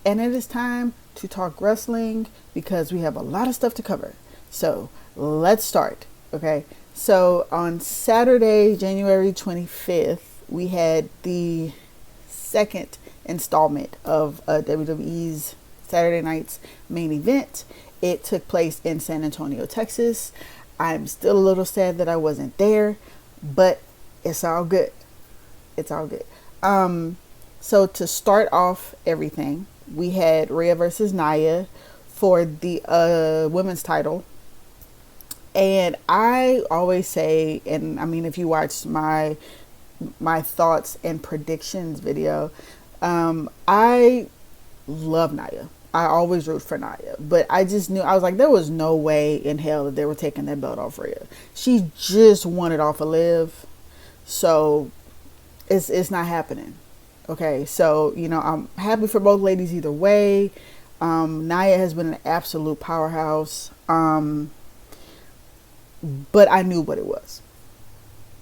and it is time to talk wrestling because we have a lot of stuff to cover. So let's start. Okay. So on Saturday, January 25th, we had the second installment of WWE's Saturday night's main event. It took place in San Antonio, Texas. I'm still a little sad that I wasn't there, but it's all good. It's all good. So to start off everything, we had Rhea versus Nia for the women's title. And I always say, and I mean, if you watch my thoughts and predictions video, I love Nia. I always root for Nia, but I just knew, I was like, there was no way in hell that they were taking that belt off Rhea. She just won it off of Liv, so it's not happening. Okay, so I'm happy for both ladies either way. Nia has been an absolute powerhouse, but I knew what it was.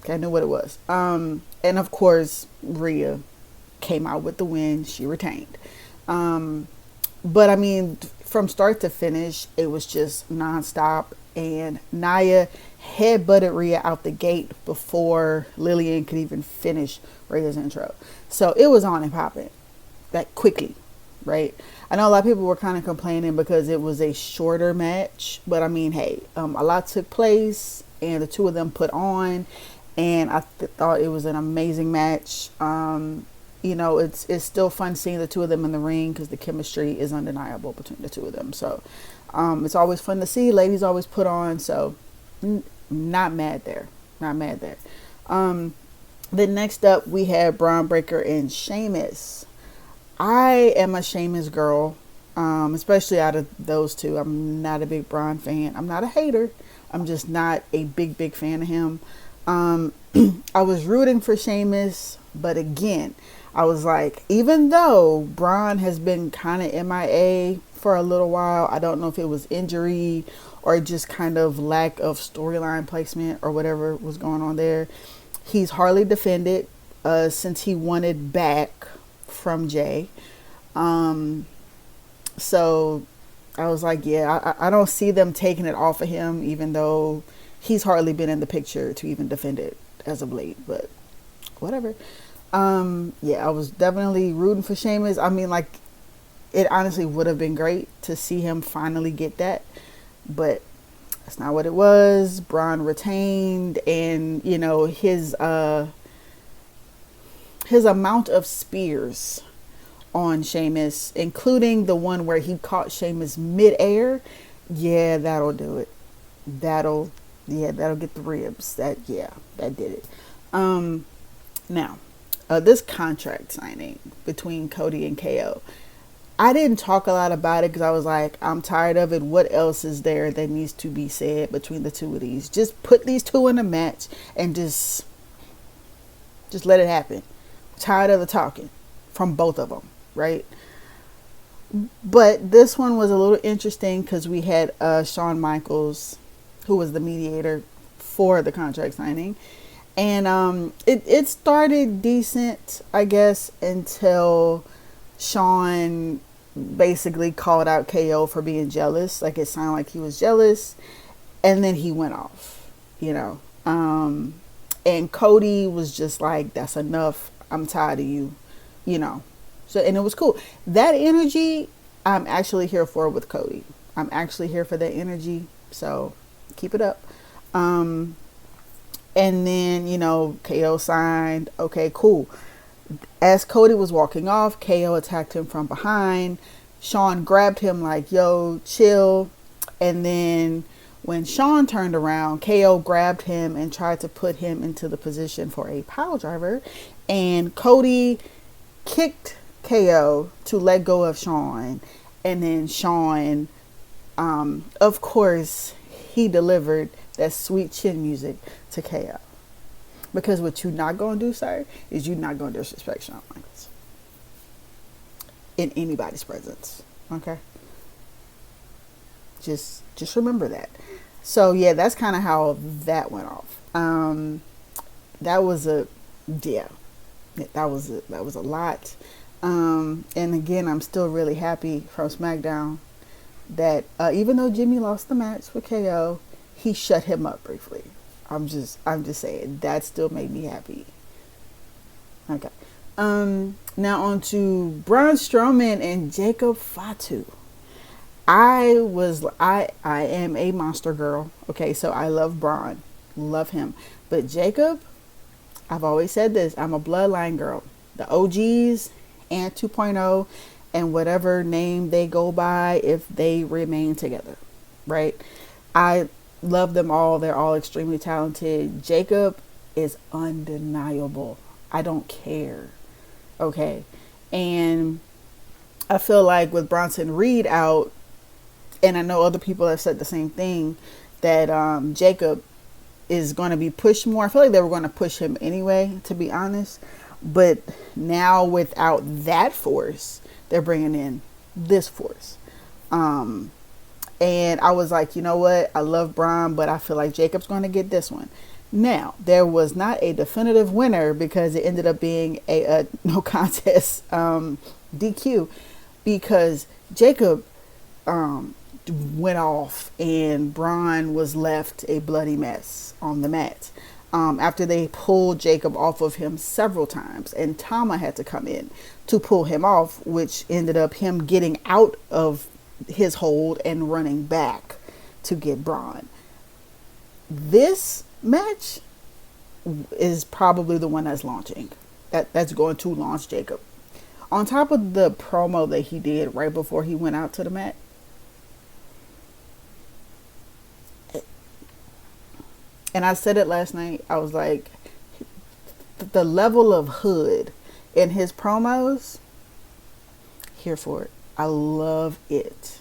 Okay, I knew what it was. And of course, Rhea came out with the win. She retained. But I mean, from start to finish, it was just nonstop. And Nia headbutted Rhea out the gate before Lillian could even finish Rhea's intro. So it was on and popping that quickly, right? I know a lot of people were kind of complaining because it was a shorter match. But I mean, hey, a lot took place and the two of them put on. And I thought it was an amazing match. It's still fun seeing the two of them in the ring because the chemistry is undeniable between the two of them. So it's always fun to see. Ladies always put on. So not mad there. Not mad there. Then next up, we had Braun Breaker and Sheamus. I am a Sheamus girl, especially out of those two. I'm not a big Braun fan. I'm not a hater. I'm just not a big fan of him. I was rooting for Sheamus, but again, I was like, even though Braun has been kind of MIA for a little while, I don't know if it was injury or just kind of lack of storyline placement or whatever was going on there. He's hardly defended since he won it back from Jay. So I was like, yeah, I don't see them taking it off of him, even though he's hardly been in the picture to even defend it as of late, but whatever. Yeah, I was definitely rooting for Sheamus. I mean, like, it honestly would have been great to see him finally get that, but that's not what it was. Braun retained, and his amount of spears on Sheamus, including the one where he caught Sheamus midair, yeah, that'll do it. That'll get the ribs. That did it. Now, this contract signing between Cody and KO, I didn't talk a lot about it because I was like, I'm tired of it. What else is there that needs to be said between the two of these? Just put these two in a match and just let it happen. I'm tired of the talking from both of them, right? But this one was a little interesting because we had Shawn Michaels, who was the mediator for the contract signing. And it started decent, I guess, until Shawn basically called out KO for being jealous. Like, it sounded like he was jealous. And then he went off, And Cody was just like, that's enough. I'm tired of you, So, and it was cool. That energy, I'm actually here for with Cody. I'm actually here for that energy. So keep it up. And then, KO signed. Okay, cool. As Cody was walking off, KO attacked him from behind. Shawn grabbed him like, yo, chill. And then when Shawn turned around, KO grabbed him and tried to put him into the position for a pile driver. And Cody kicked KO to let go of Shawn. And then Shawn, of course, he delivered that sweet chin music to KO. Because what you're not going to do, sir, is you're not going to disrespect Shawn Michaels in anybody's presence. Okay? Just remember that. So, yeah, that's kind of how that went off. That was a lot. And again, I'm still really happy from SmackDown that even though Jimmy lost the match with KO, he shut him up briefly. I'm just saying that still made me happy. Okay. Now on to Braun Strowman and Jacob Fatu. I am a monster girl. Okay, so I love Braun, love him, but Jacob, I've always said this. I'm a bloodline girl. The OGs and 2.0 and whatever name they go by if they remain together, right? I love them all. They're all extremely talented. Jacob is undeniable. I don't care. Okay. And I feel like with Bronson Reed out, and I know other people have said the same thing, that Jacob is going to be pushed more. I feel like they were going to push him anyway, to be honest. But now without that force, they're bringing in this force. And I was like, you know what? I love Braun, but I feel like Jacob's going to get this one. Now, there was not a definitive winner because it ended up being a no contest DQ because Jacob went off and Braun was left a bloody mess on the mat. After they pulled Jacob off of him several times, and Tama had to come in to pull him off, which ended up him getting out of his hold and running back to get Braun. This match is probably the one that's launching. That's going to launch Jacob. On top of the promo that he did right before he went out to the mat, and I said it last night, I was like, the level of hood in his promos, here for it. I love it.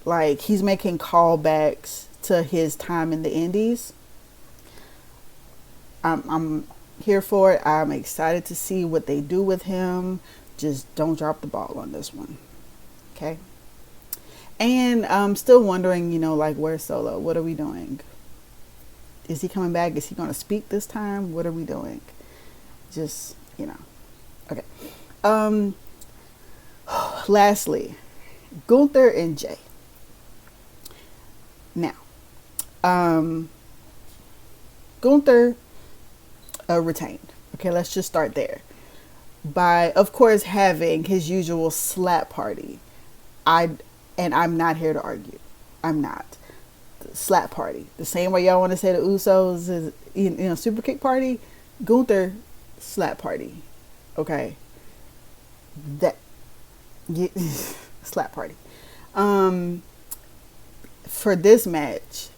Like, he's making callbacks to his time in the Indies. I'm here for it. I'm excited to see what they do with him. Just don't drop the ball on this one. Okay? And I'm still wondering, like, where's Solo? What are we doing? Is he coming back? Is he going to speak this time? What are we doing? Just, Okay. Lastly, Gunther and Jay. Now, Gunther retained. Okay, let's just start there. By, of course, having his usual slap party. I'm not here to argue. I'm not. Slap party. The same way y'all want to say the Usos is, super kick party. Gunther, slap party. Okay. Slap party. For this match,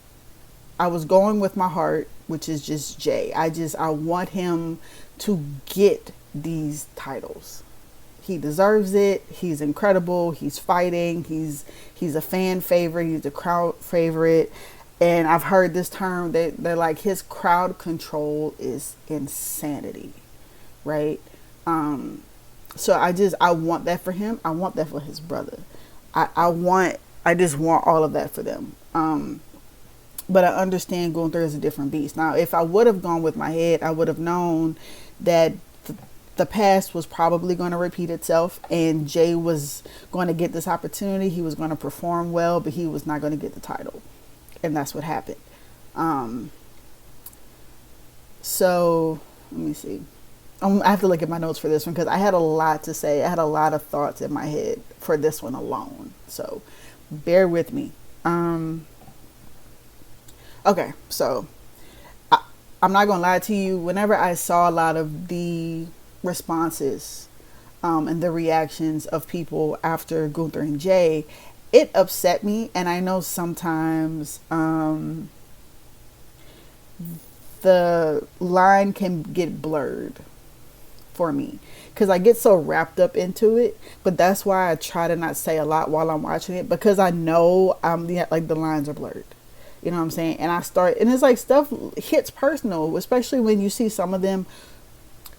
I was going with my heart, which is just Jay. I want him to get these titles. He deserves it. He's incredible. He's fighting. He's a fan favorite. He's a crowd favorite. And I've heard this term that they're like, his crowd control is insanity, right? So I want that for him. I want that for his brother. I just want all of that for them. But I understand Gunther is a different beast. Now, if I would have gone with my head, I would have known that the past was probably going to repeat itself and Jay was going to get this opportunity. He was going to perform well, but he was not going to get the title. And that's what happened. So let me see. I have to look at my notes for this one because I had a lot to say. I had a lot of thoughts in my head for this one alone. So bear with me. Okay, so I'm not going to lie to you. Whenever I saw a lot of the responses and the reactions of people after Gunther and Jay, it upset me. And I know sometimes the line can get blurred for me because I get so wrapped up into it. But that's why I try to not say a lot while I'm watching it, because I know like the lines are blurred. You know what I'm saying? And it's like stuff hits personal, especially when you see some of them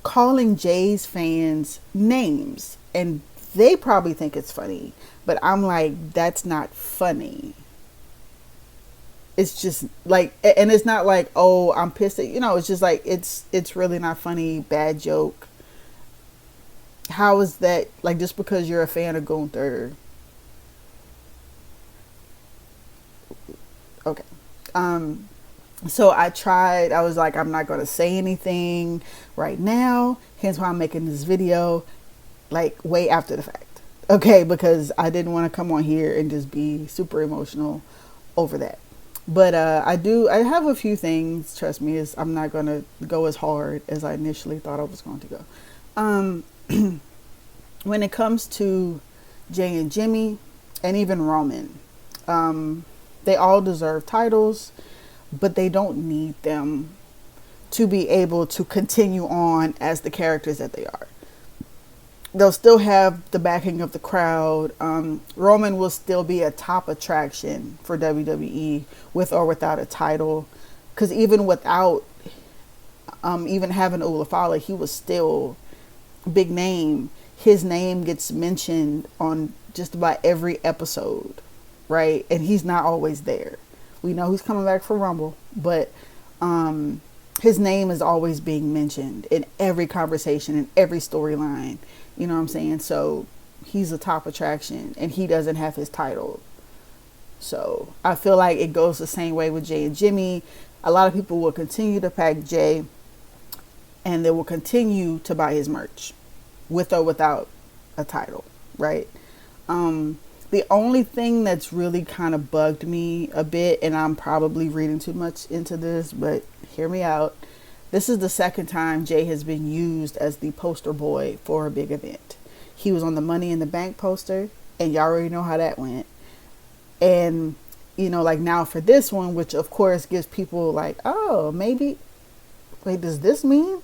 calling Jay's fans names, and they probably think it's funny, but I'm like, that's not funny. It's just like, and it's not like, oh, I'm pissed at, it's just like, it's really not funny, bad joke. How is that, like, just because you're a fan of Gunther? Okay. Um, so I was like, I'm not going to say anything right now. Hence why I'm making this video, like, way after the fact. Okay, because I didn't want to come on here and just be super emotional over that. But I have a few things, trust me, is I'm not going to go as hard as I initially thought I was going to go. Um, when it comes to Jay and Jimmy, and even Roman, they all deserve titles, but they don't need them to be able to continue on as the characters that they are. They'll still have the backing of the crowd. Roman will still be a top attraction for WWE with or without a title. Because even without even having Olafale, he was still big name. His name gets mentioned on just about every episode, right? And he's not always there. We know he's coming back for Rumble, but his name is always being mentioned in every conversation, in every storyline. You know what I'm saying? So he's a top attraction and he doesn't have his title. So I feel like it goes the same way with Jay and Jimmy. A lot of people will continue to pack Jay and they will continue to buy his merch with or without a title, right? The only thing that's really kind of bugged me a bit, and I'm probably reading too much into this, but hear me out. This is the second time Jay has been used as the poster boy for a big event. He was on the Money in the Bank poster, and y'all already know how that went. And, you know, like now for this one, which of course gives people like, oh, maybe, wait, does this mean?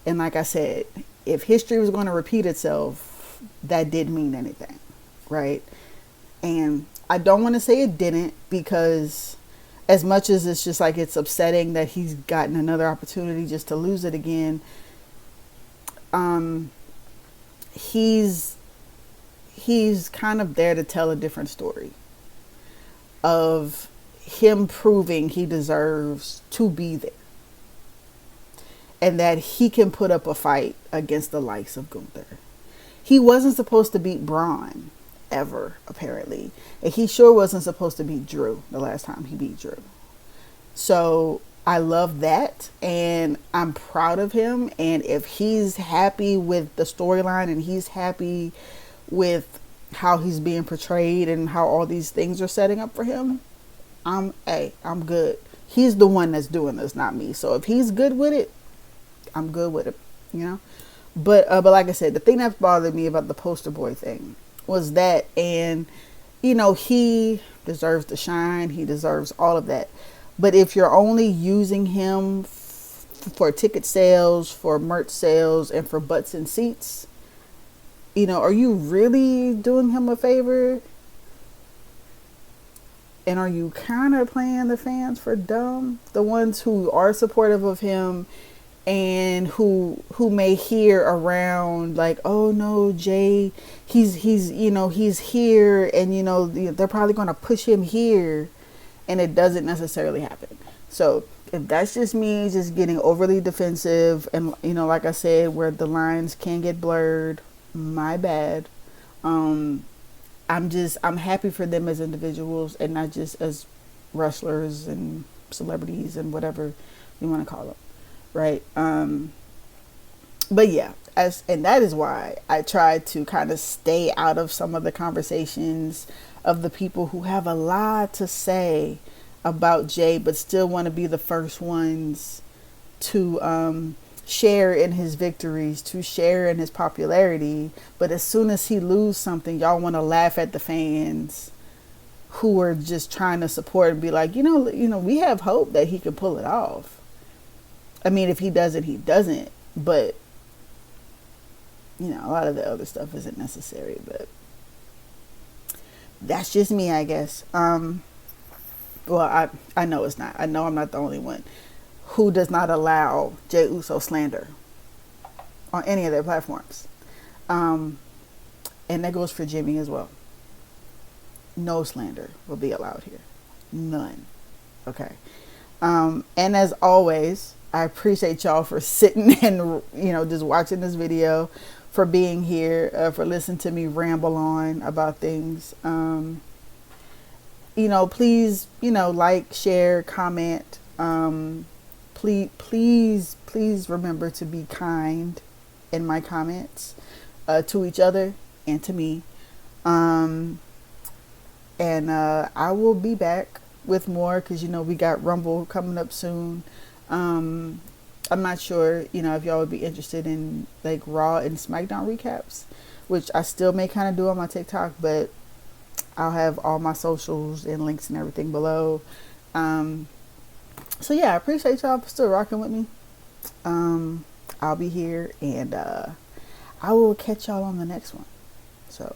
And like I said, if history was going to repeat itself, that did mean anything, right? And I don't want to say it didn't, because as much as it's just like it's upsetting that he's gotten another opportunity just to lose it again, he's kind of there to tell a different story of him proving he deserves to be there and that he can put up a fight against the likes of Gunther. He wasn't supposed to beat Braun ever, apparently. And he sure wasn't supposed to beat Drew the last time he beat Drew. So I love that, and I'm proud of him. And if he's happy with the storyline and he's happy with how he's being portrayed and how all these things are setting up for him, I'm good. He's the one that's doing this, not me. So if he's good with it, I'm good with it, you know. But like I said, the thing that bothered me about the poster boy thing was that, and you know, he deserves to shine. He deserves all of that. But if you're only using him for ticket sales, for merch sales, and for butts and seats, you know, are you really doing him a favor? And are you kind of playing the fans for dumb? The ones who are supportive of him and who may hear around like, oh no, Jay, he's you know, he's here, and you know, they're probably going to push him here, and it doesn't necessarily happen. So if that's just me just getting overly defensive, and you know, like I said, where the lines can get blurred, my bad. I'm happy for them as individuals and not just as wrestlers and celebrities and whatever you want to call them, right? But yeah, and that is why I try to kind of stay out of some of the conversations of the people who have a lot to say about Jay, but still want to be the first ones to share in his victories, to share in his popularity. But as soon as he loses something, y'all want to laugh at the fans who are just trying to support and be like, you know, we have hope that he can pull it off. I mean, if he doesn't, he doesn't. But you know, a lot of the other stuff isn't necessary. But that's just me, I guess. Well, I know it's not. I know I'm not the only one who does not allow Jey Uso slander on any of their platforms. And that goes for Jimmy as well. No slander will be allowed here. None. Okay. And as always, I appreciate y'all for sitting and, just watching this video, for being here, for listening to me ramble on about things. Please, like, share, comment. Please remember to be kind in my comments, to each other and to me. And I will be back with more, because we got Rumble coming up soon. I'm not sure, if y'all would be interested in like Raw and SmackDown recaps, which I still may kind of do on my TikTok, but I'll have all my socials and links and everything below. So yeah, I appreciate y'all for still rocking with me. I'll be here, and I will catch y'all on the next one. So